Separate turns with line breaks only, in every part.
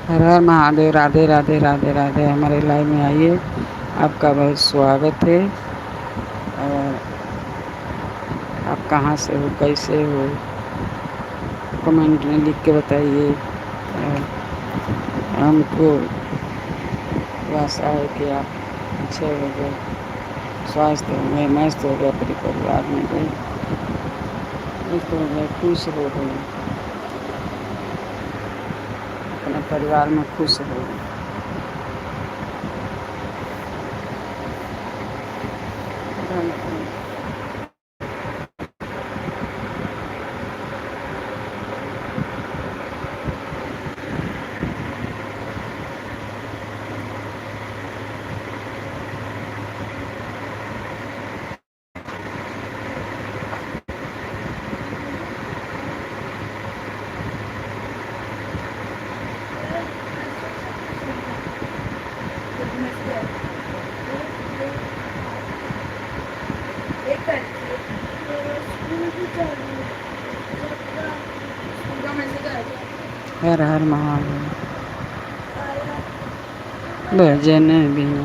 हर हर महादेव। राधे राधे राधे राधे। हमारे लाइव में आइए, आपका बहुत स्वागत है। और आप कहाँ से हो, कैसे हो, कमेंट में लिख के बताइए। और हमको आशा है कि आप अच्छे हो गए, स्वस्थ हो गए, मस्त हो गए, अपने परिवार में गए, मस्त हो गए, खुश हो गए, अपने परिवार में खुश हो गए। हर हर महादेव। भजन बिना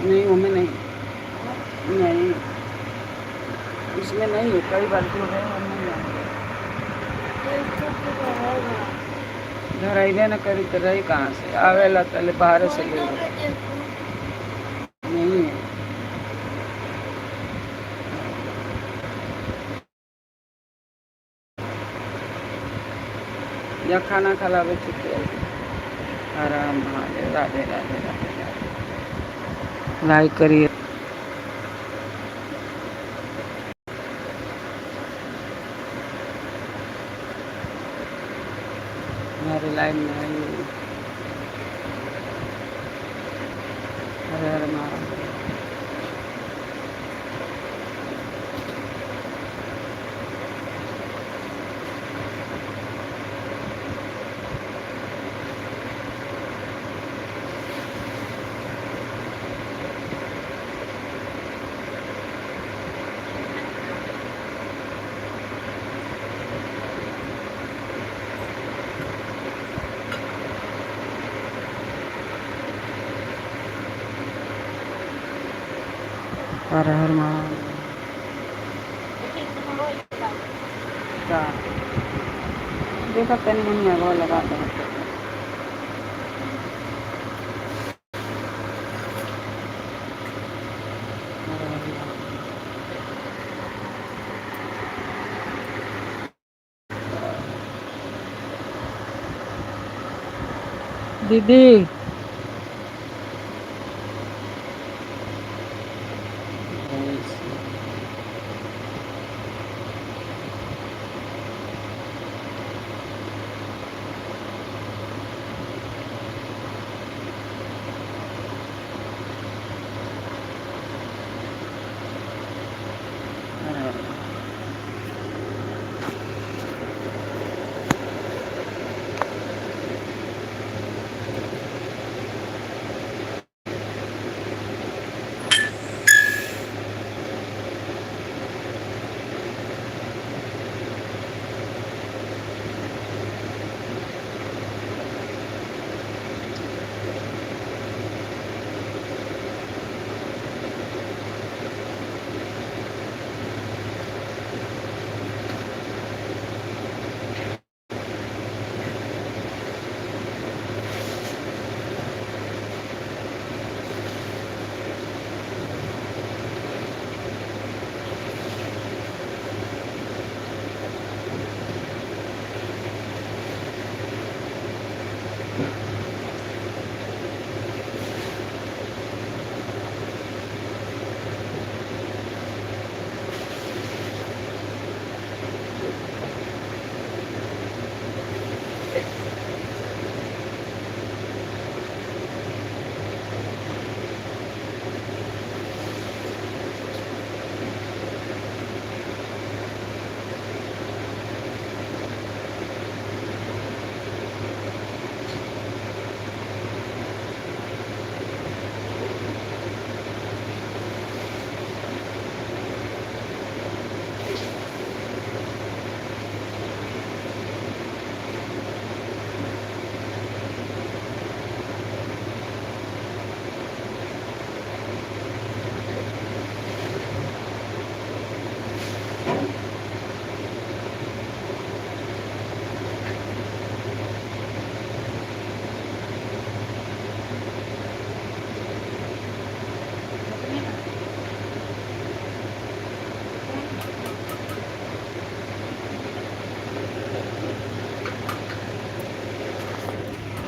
नहीं, हमें नहीं, नहीं, इसमें नहीं है। कई बार जो है हम नहीं जाएंगे। घर अबे न करी तो रही कहाँ से आवेला, पहले बाहर से ले लो। नहीं है। या खाना खिलावे चुके। आराम महादेव। राधे राधे राधे राधे। लाइक करिए। हमारे लाइन में आइए। हर हर महादेव। हर हर महादेव। क्या देखा तनी मन में वो लगा दो। दीदी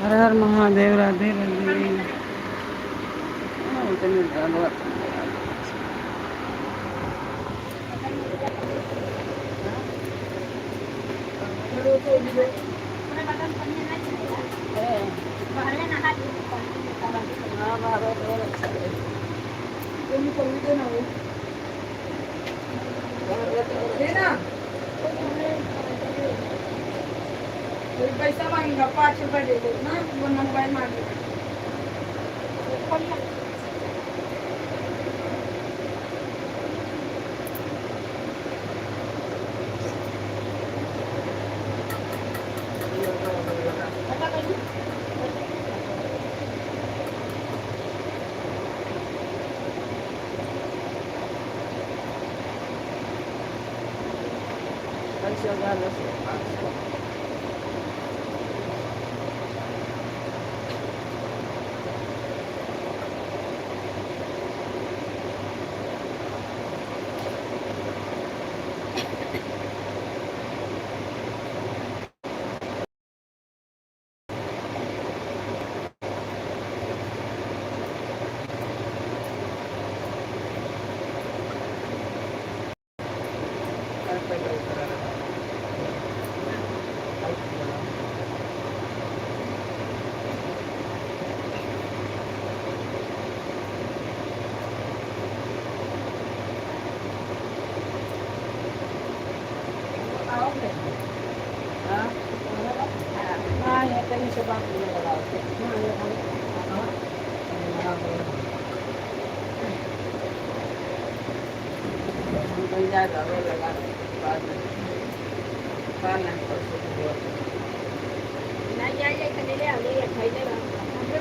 हर हर महादेव, राधे राधे। इतने बहुत पैसा मांगेगा, 5 रुपए दे दो ना, वो मोबाइल मांगेगा।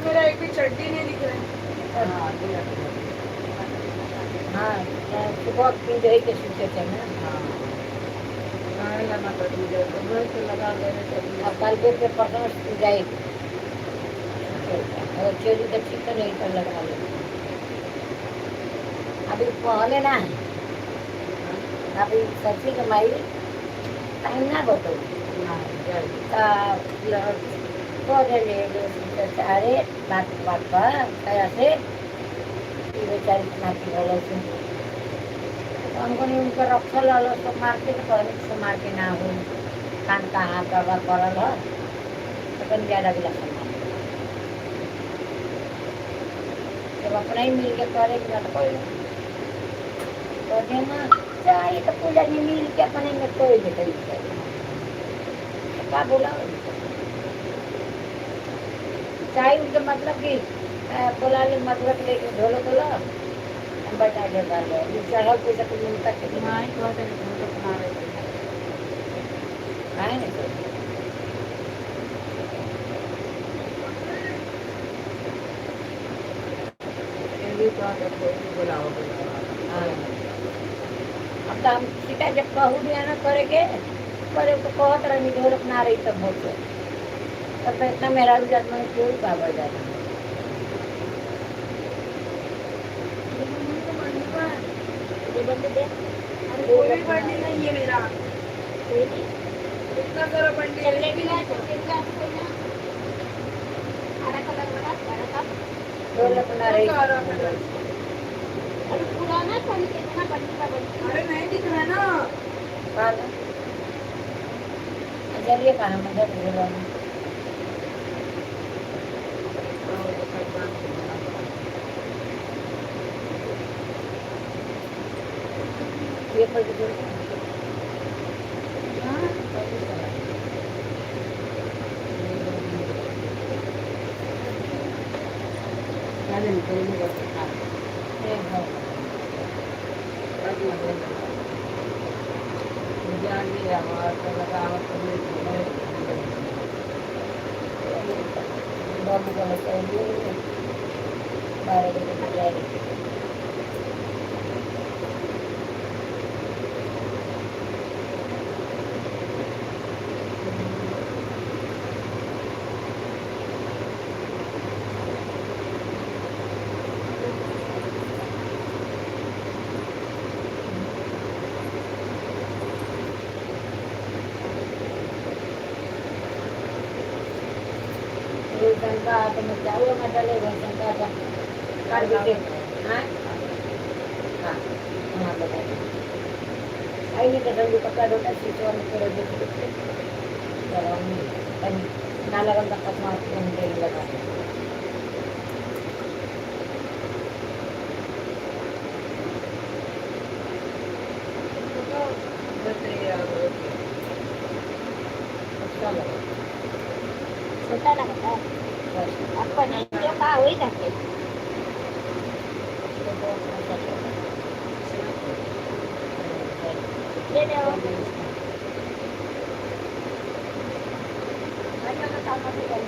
मेरा एक भी चड्डी नहीं दिख रहा है। हाँ, सुबह की गई के सूते थे ना। लगा देने अब कल के पसंद की जाएगी, अगर चोरी तो ठीक तो नहीं तो लगा ले। अभी पहले ना है, अभी सब्जी कमाई टाइम ना बतो सारे बात पर कैसे बेचारी नाती वालों से हमको नहीं उनका रक्षा लो तो मारते तो मार के ना हो कान कहाँ करवा करल हो तो कहीं ज़्यादा भी लगता जब अपना ही मिल के करेगी ना तो कोई तो देना चाहिए तो पूजा नहीं मिल के अपने में कोई भी तरीके क्या बोला चाहिए उनके मतलब कि बोला ले मतलब लेके ढोलो बोला बता के डालो चढ़ा पैसा कुछ मिलता के नहीं तो बना रहे है ना अब तो हम सीटा जब कहू दिया ना करेंगे करे तो कहत रही ढोल अपना रही तब होते तब तो इतना मेरा भी जात में कोई बाबा जाता कोई भी बंडी नहीं है मेरा इतना सारा बंडी चलने भी नहीं ढोल अपना रही पुराना कितना बंडी का बंडी अरे नहीं दिख रहा ना चलिए कहाँ मदद बोला ये
शंका तो मैं चावल में डाले शंका का कर दीजिए हाँ हाँ हाँ बताइए आई नहीं तो जल्दी पकड़ा दो ना सीटों में थोड़े देखिए ना लगन तक पकड़ा तेल लगा
छोटा लगता है अपन जो का वही रखे ले ले आओ मैं तो काम कर रही हूं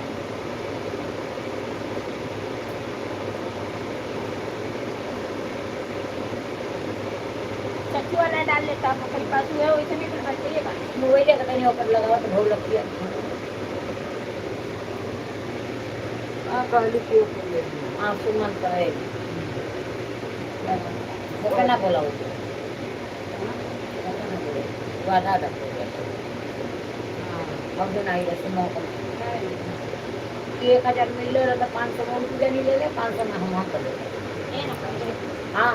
चक्की वाला डाल लेता हूं कहीं पास हुए हो इतने में कर चाहिए बात
मोबाइल का कहीं ऊपर लगा तो ढोल लगती है
हाँ कहली क्यों के लिए
हाँ सुमन करे वो कहना बोला उसको वादा था अब जो नहीं रहे मौका 1000 मिल ले रहा था 500 में उनकी नहीं ले ले 500 में हम कर ले हाँ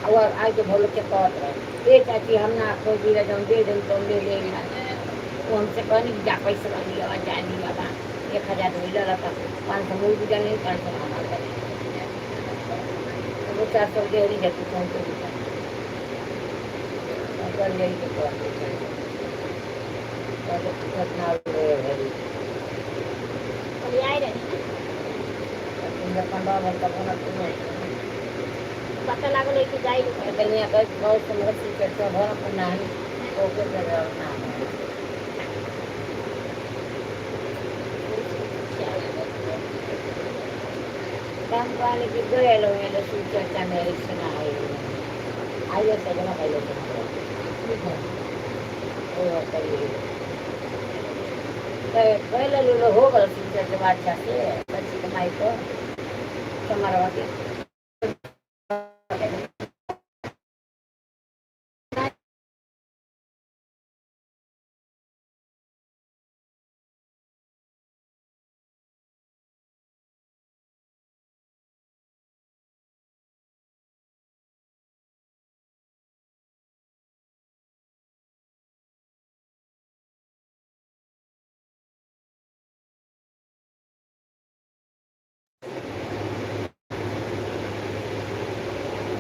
और आज तो बोलो के कौत रहे ये चाची हम ना कोई भी रह जाऊँ दे तो ले ले वो हमसे कहनी जा पैसा वाली आवाज जाए नहीं बाबा 1000 मिल रहा था 500 में उनकी नहीं 500 में हम कर वो 400 दे रही जाती फोन पे कर ले के घटना भरी
अभी आई रहे
तुमने 15 वर्ष का होना तुम्हें
पता लागल है कि जाई
कन्या का बहुत समृद्धि करता भर पर नहीं ओके कर ना काम पानी की गए लोग ये लोग चर्चा में रिश्ते ना आइए से जमा कर लेते हैं वो करिए तो पहले लोग हो गए चर्चा के बाद जाके बच्ची कमाई को समारोह के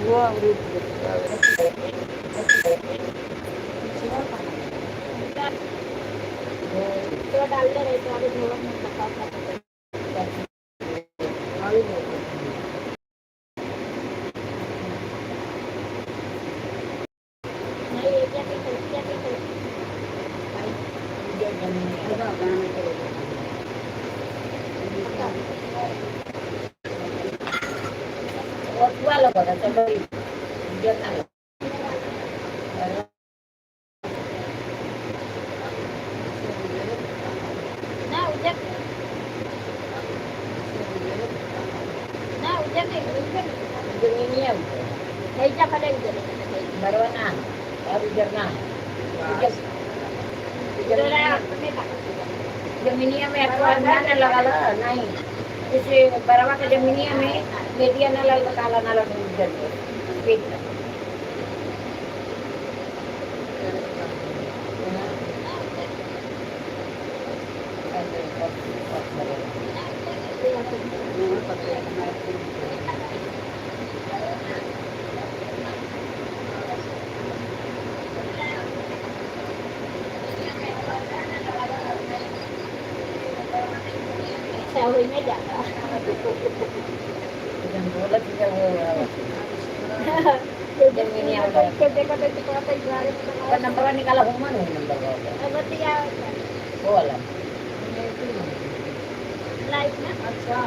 वो अमृत
तो डाल दे रहे तो अभी थोड़ा मैं बताऊंगा नहीं ये क्या
वो वाला बता चलो ये ना
ना उधर
जमीनिया
कैसा पड़े उधर
बरवाना और जरना जमीनिया में ना लगा नहीं जैसे बरवा का जमीनिया में बेटिया न लगा काला न लगा बेटिया
अच्छा वही नहीं जाता
बोला कि वो जमीनिया
तो देखो तो पता ही बारे में
नंबर निकाला हुआ नहीं नंबर
बतिया
वो वाला
लाइफ ना
अच्छा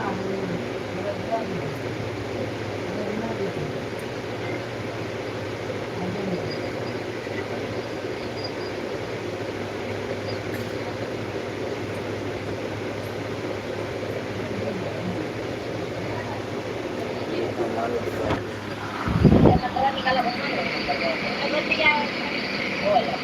नंबर निकाला हुआ नहीं
बतिया
वो वाला